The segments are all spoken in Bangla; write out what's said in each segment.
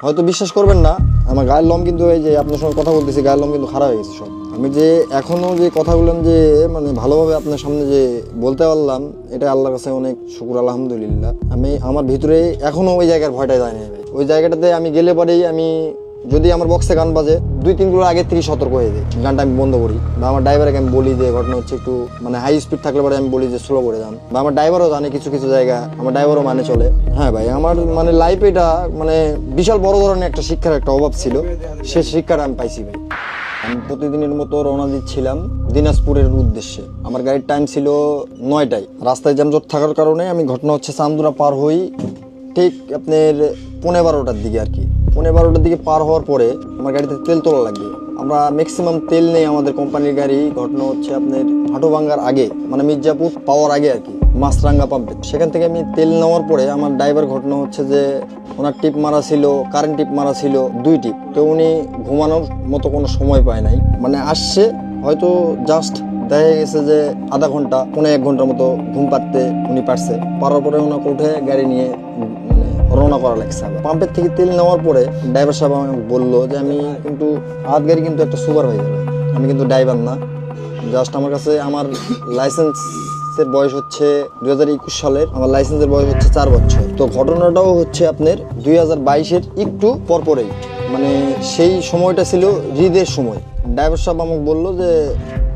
হয়তো বিশ্বাস করবেন না, আমার গায়ের লোম কিন্তু এই যে আপনার সঙ্গে কথা বলতেছি, গায়ের লোম কিন্তু খারাপ হয়ে গেছে সব। আমি যে এখনো যে কথাগুলো যে মানে ভালোভাবে আপনার সামনে যে বলতে পারলাম, এটা আল্লাহর কাছে অনেক শুকর, আলহামদুলিল্লাহ। আমি আমার ভিতরে এখনো ওই জায়গার ভয়টা যায় না ভাই। ওই জায়গাটাতে আমি গেলে পরেই আমি যদি আমার বক্সে গান বাজে 2-3 কিলো আগের থেকে সতর্ক হয়ে যায়, গানটা আমি বন্ধ করি। বা আমার ড্রাইভারকে আমি বলি যে ঘটনা হচ্ছে একটু মানে হাই স্পিড থাকলে পরে আমি বলি যে স্লো করে যান। বা আমার ড্রাইভারও জানে কিছু কিছু জায়গা, আমার ড্রাইভারও মানে চলে। হ্যাঁ ভাই, আমার মানে লাইফে এটা মানে বিশাল বড় ধরনের একটা শিক্ষার একটা অভাব ছিল, সে শিক্ষাটা আমি পাইছি ভাই। আমি প্রতিদিনের মতো রওনা দিচ্ছিলাম দিনাজপুরের উদ্দেশ্যে। আমার গাড়ির টাইম ছিল 9টায়। রাস্তায় যানজট থাকার কারণে আমি ঘটনা হচ্ছে চান্দুরা পার হই ঠিক আপনার 12:15টার দিকে আর কি। 12:15টার দিকে পার হওয়ার পরে আমার গাড়িতে তেল তোলা লাগবে। আমরা ম্যাক্সিমাম তেল নেই আমাদের কোম্পানির গাড়ি। ঘটনা হচ্ছে আপনার হাটুভাঙ্গার আগে, মানে মির্জাপুর পাওয়ার আগে আর কি, মাছরাঙ্গা পাম্পে। সেখান থেকে আমি তেল নেওয়ার পরে আমার ড্রাইভার ঘটনা হচ্ছে যে ওনার টিপ মারা ছিল, কারেন্ট টিপ মারা ছিল 2 টিপ। তো উনি ঘুমানোর মতো কোনো সময় পায় নাই, মানে আসছে হয়তো জাস্ট দেখা গেছে যে আধা ঘন্টা 1 ঘন্টার মতো ঘুম পাড়তে উনি পারছে। পারার পরে ওনাকে উঠে গাড়ি নিয়ে রওনা করা লাগছে। পাম্পের থেকে তেল নেওয়ার পরে ড্রাইভার সাহেব আমাকে বললো যে আমি কিন্তু হাত গাড়ি কিন্তু একটা সুপারভাইজার, আমি কিন্তু ড্রাইভার না। জাস্ট আমার কাছে আমার লাইসেন্সের বয়স হচ্ছে 2021 সালের, আমার লাইসেন্সের বয়স হচ্ছে 4 বছর। তো ঘটনাটাও হচ্ছে আপনার 2022-এর একটু পরপরেই, মানে সেই সময়টা ছিল ঈদের সময়। ড্রাইভার সাহেব আমাকে বললো যে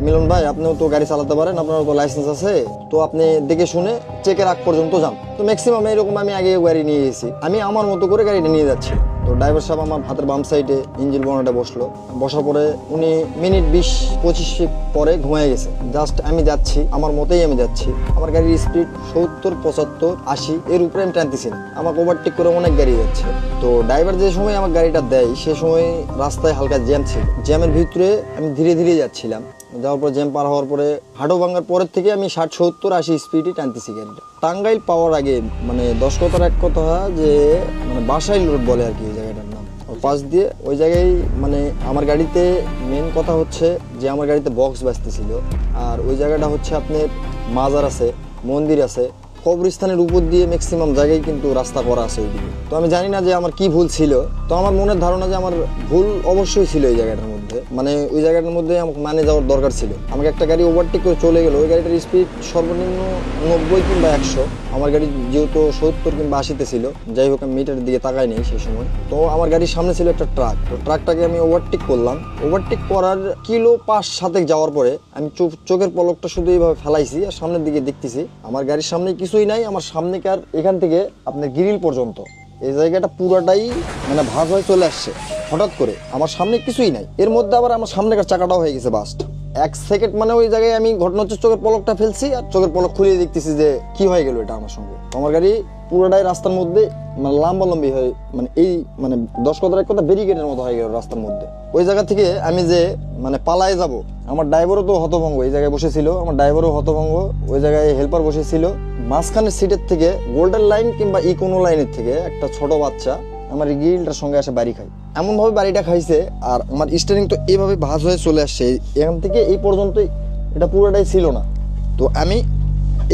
মিলন ভাই, আপনিও তো গাড়ি চালাতে পারেন, আপনারও তো লাইসেন্স আছে, তো আপনি দেখে শুনে চেকের আগ পর্যন্ত যান। তো ম্যাক্সিমাম এরকম আমি আগে গাড়ি নিয়ে গেছি, আমি আমার মতো করে গাড়িটা নিয়ে যাচ্ছি। তো ড্রাইভার সাহেব আমার হাতের বাম সাইডে ইঞ্জিন বনেটে বসলো। বসার পরে উনি মিনিট 20-25 পরে ঘুমিয়ে গেছে। জাস্ট আমি যাচ্ছি, আমার মতেই আমি যাচ্ছি। আমার গাড়ির স্পিড 70, 75, 80 এর উপরে আমি টানতেছি না, আমাকে ওভারটেক করে অনেক গাড়ি যাচ্ছে। তো ড্রাইভার যে সময় আমার গাড়িটা দেয় সে সময় রাস্তায় হালকা জ্যাম ছিল, জ্যামের ভিতরে আমি ধীরে ধীরে যাচ্ছিলাম। যাওয়ার পর জ্যাম পার হওয়ার পরে হাঁটু ভাঙার পরের থেকে আমি 60, 70, 80 স্পিডে টানতেছি গাড়িটা। টাঙ্গাইল পাওয়ার আগে, মানে 10 কথার এক কথা যে মানে বাসাইল রোড বলে আর কি ওই জায়গাটার নাম, পাশ দিয়ে ওই জায়গায় মানে আমার গাড়িতে মেন কথা হচ্ছে যে আমার গাড়িতে বক্স বাজতেছিল। আর ওই জায়গাটা হচ্ছে আপনার মাজার আছে, মন্দির আছে, কবরস্থানের উপর দিয়ে ম্যাক্সিমাম জায়গায় কিন্তু রাস্তা করা আছে ওইদিকে। তো আমি জানি না যে আমার কি ভুল ছিল। তো আমার মনের ধারণা যে আমার ভুল অবশ্যই ছিল এই জায়গাটার মধ্যে, মানে ওই জায়গাটার মধ্যে আমাকে মানে যাওয়ার দরকার ছিল। আমাকে একটা গাড়ি ওভারটেক করে চলে গেল, ওই গাড়িটার স্পিড সর্বনিম্ন 90 কিংবা 100, আমার গাড়ি যেহেতু 70 কিংবা 80-তে ছিল। যাই হোক, আমি মিটারের দিকে তাকাই নেই সেই সময়। তো আমার গাড়ির সামনে ছিল একটা ট্রাক, তো ট্রাকটাকে আমি ওভারটেক করলাম। ওভারটেক করার কিলো 5-7 যাওয়ার পরে আমি চোখের পলকটা শুধু এইভাবে ফেলাইছি আর সামনের দিকে দেখতেছি আমার গাড়ির সামনে কিছুই নাই। আমার সামনেকার এখান থেকে আপনার গ্রিল পর্যন্ত এই জায়গাটা পুরাটাই মানে ভাগ হয়ে চলে আসছে হঠাৎ করে, আমার সামনে কিছুই নাই। এর মধ্যে আবার আমার সামনেকার চাকাটাও হয়ে গেছে বাস্ট। 1 সেকেন্ড মানে ওই জায়গায় আমি ঘটনা হচ্ছে চোখের পলকটা ফেলছি আর চোখের পলক খুলিয়ে দেখতেছি যে কি হয়ে গেল এটা আমার সঙ্গে। আমার গাড়ি পুরোটাই রাস্তার মধ্যে মানে লম্বালম্বি হয়ে মানে এই মানে 10 কথার এক কথা ব্যারিকেডের মতো হয়ে গেল রাস্তার মধ্যে। ওই জায়গা থেকে আমি যে মানে পালায় যাব, আমার ড্রাইভারও তো হতভঙ্গ, এই জায়গায় বসেছিল আমার ড্রাইভারও হতভঙ্গ, ওই জায়গায় হেল্পার বসেছিল। মাঝখানের সিটের থেকে গোল্ডেন লাইন কিংবা ইকোনো লাইনের থেকে একটা ছোট বাচ্চা আমার গ্রিলটার সঙ্গে এসে বাড়ি খায়, এমনভাবে বাড়িটা খাইছে। আর আমার স্টিয়ারিং তো এইভাবে ভাঁজ হয়ে চলে আসছে, এখান থেকে এই পর্যন্তই এটা পুরোটাই ছিল না। তো আমি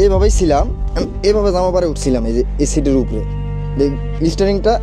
এইভাবেই ছিলাম, এইভাবে জামা পারে উঠছিলাম এই যে এই সিটের উপরে। স্টিয়ারিংটা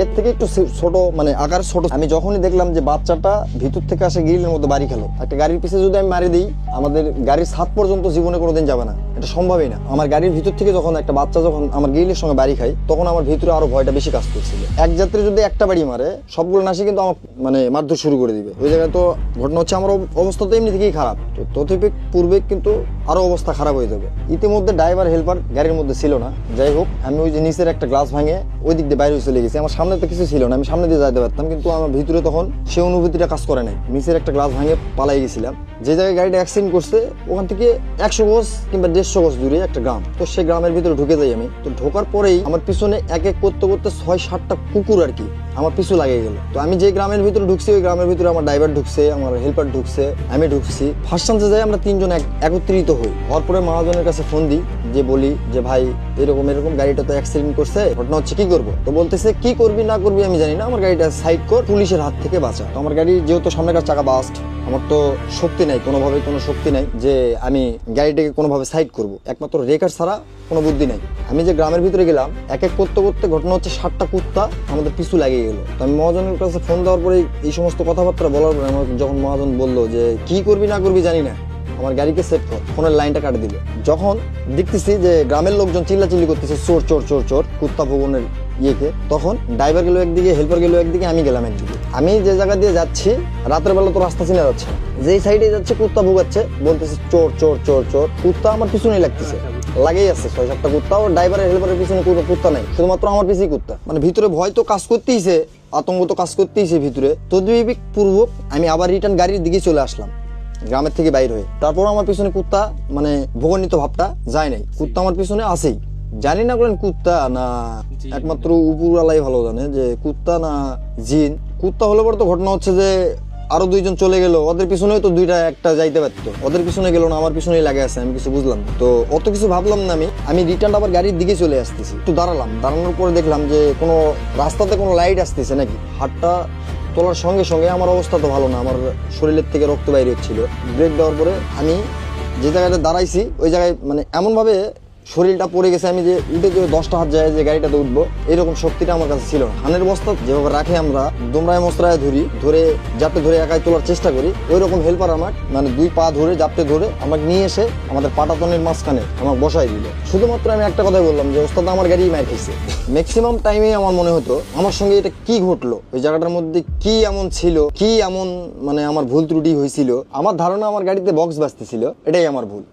এর থেকে একটু ছোট, মানে আকার ছোট। আমি যখনই দেখলাম যে বাচ্চাটা ভিতর থেকে আসে গ্রিলের মধ্যে বাড়ি খেলো, একটা গাড়ির পিছিয়ে যদি আমি মারি দিই আমাদের গাড়ির ছাদ পর্যন্ত জীবনে কোনোদিন যাবে না, এটা সম্ভবই না। আমার গাড়ির ভিতর থেকে যখন একটা বাচ্চা যখন আমার গ্রিলের সঙ্গে বাড়ি খায় তখন আমার ভিতরে আরো ভয়টা বেশি কাজ করছিল। এক যাত্রী যদি একটা বাড়ি মারে সবগুলো নাসি কিন্তু আমার মানে মারধর শুরু করে দিবে। ওই জায়গায় তো ঘটনা হচ্ছে আমার অবস্থা তো এমনি থেকেই খারাপ, তো ততোপিক পূর্বে কিন্তু আরো অবস্থা খারাপ হয়ে যাবে। ইতিমধ্যে ড্রাইভার হেল্পার গাড়ির মধ্যে ছিল না। যাই হোক, আমি ওই যে নিচের একটা গ্লাস ভাঙে ওই দিক দিয়ে বাইরে চলে গেছি। আমার সামনে তো কিছু ছিল না, আমি সামনে দিয়ে যাইতে পারতাম, কিন্তু আমার ভিতরে তখন সে অনুভূতিটা কাজ করে নাই। নিচের একটা গ্লাস ভাঙে পালাই গেছিলাম। যে জায়গায় গাড়িটা অ্যাক্সিডেন্ট করছে ওখান থেকে 100 গজ কিংবা 150 গজ দূরে একটা গ্রাম। তো সেই গ্রামের ভিতরে ঢুকে যাই আমি। তো ঢোকার পরেই আমার পিছনে এক এক করতে করতে 6-7টা কুকুর আর কি আমার পিছু লাগিয়ে গেল। তো আমি যে গ্রামের ভিতরে ঢুকছি ওই গ্রামের ভিতরে আমার ড্রাইভার ঢুকছে, আমার হেল্পার ঢুকছে, আমি ঢুকছি। ফার্স্ট চান্সে যাই আমরা 3 জন একত্রিত হই। হওয়ার পরে মহাজনের কাছে ফোন দিই, যে বলি যে ভাই এরকম এরকম গাড়িটা তো অ্যাক্সিডেন্ট করছে, ঘটনা হচ্ছে কি করবো। তো বলতেছে কি করবি না করবি আমি জানি না, আমার গাড়িটা সাইড কর, পুলিশের হাত থেকে বাঁচা। তো আমার গাড়ি যেহেতু সামনের চাকা বাস্ট, আমার তো শক্তি নাই, কোনোভাবে কোনো শক্তি নাই যে আমি গাড়িটাকে কোনোভাবে সাইড করব, একমাত্র রেকার ছাড়া কোনো বুদ্ধি নাই। আমি যে গ্রামের ভিতরে গেলাম, এক এক করতে করতে ঘটনা হচ্ছে 7টা কুত্তা আমাদের পিছু লাগিয়ে গেল। তো আমি মহাজনের কাছে ফোন দেওয়ার পরে এই সমস্ত কথাবার্তা বলার পরে আমার যখন মহাজন বললো যে কি করবি না করবি জানি না, আমার গাড়িকে সেট কর, ফোনের লাইনটা কাটে দিল। যখন দেখতেছি যে গ্রামের লোকজন চিল্লাচিল্লি করতেছে চোর চোর চোর চোর কুত্তা ভবনের ইয়েকে, তখন ড্রাইভার গেল একদিকে, হেল্পার গেল একদিকে, আমি গেলাম একদিকে। আমি যে জায়গা দিয়ে যাচ্ছি রাতের বেলা তো রাস্তা চিনা যাচ্ছে না, যেই সাইডে যাচ্ছে কুত্তা ভুগাচ্ছে, বলতেছে চোর চোর চোর চোর। কুত্তা আমার পিছনেই লাগতেছে, লাগেই আছে 6-7টা কুত্তা। ও ড্রাইভারের হেল্পারের পিছনে কোনো কুত্তা নাই, শুধুমাত্র আমার পিছনেই কুত্তা। মানে ভিতরে ভয় তো কাজ করতেইছে, আতঙ্ক তো কাজ করতেইছে ভিতরে। তদ্বিবেক পূর্বক আমি আবার রিটার্ন গাড়ির দিকে চলে আসলাম গ্রামের থেকে বাইর হয়ে। তারপর আমার পিছনে কুত্তা মানে ভোগান্বিত ভাবটা যায় নাই, কুত্তা আমার পিছনে আছেই। জানি না বলেন কুত্তা না একমাত্র উপরওয়ালাই ভালো জানে যে কুত্তা না জিন। কুত্তা হলে পরে তো ঘটনা হচ্ছে যে আরো 2জন চলে গেল, ওদের পিছনেও তো 2টা একটা যাইতে পারতো, ওদের পিছনে গেল না, আমার পিছনেই লাগে আছে। আমি কিছু বুঝলাম না, তো অত কিছু ভাবলাম না। আমি রিটার্ন আবার গাড়ির দিকে চলে আসতেছি, একটু দাঁড়ালাম, দাঁড়ানোর পরে দেখলাম যে কোনো রাস্তাতে কোনো লাইট আসতেছে নাকি। হাতটা তোলার সঙ্গে সঙ্গে আমার অবস্থা তো ভালো না, আমার শরীরের থেকে রক্ত বাইরে হচ্ছিল। ব্রেক দেওয়ার পরে আমি যে জায়গাটা দাঁড়াইছি ওই জায়গায় মানে এমনভাবে শরীরটা পড়ে গেছে, আমি যে উঠে যে 10টা হাত যায় যে গাড়িটাতে উঠবো এরকম শক্তিটা আমার কাছে ছিল না। ধানের বস্তা যেভাবে রাখে আমরা দোমরায় মশরায় ধরে যাতে ধরে একাই তোলার চেষ্টা করি, ওই রকম হেল্পার আমার মানে 2 পা ধরে জাপতে ধরে আমাকে নিয়ে এসে আমাদের পাটাতনের মাঝখানে আমাকে বসাই দিল। শুধুমাত্র আমি একটা কথাই বললাম যে ওস্তাদ আমার গাড়ি মার খেয়েছে। ম্যাক্সিমাম টাইমে আমার মনে হতো আমার সঙ্গে এটা কি ঘটলো, ওই জায়গাটার মধ্যে কি এমন ছিল, কি এমন মানে আমার ভুল ত্রুটি হয়েছিল। আমার ধারণা আমার গাড়িতে বক্স বাজতেছিল, এটাই আমার ভুল।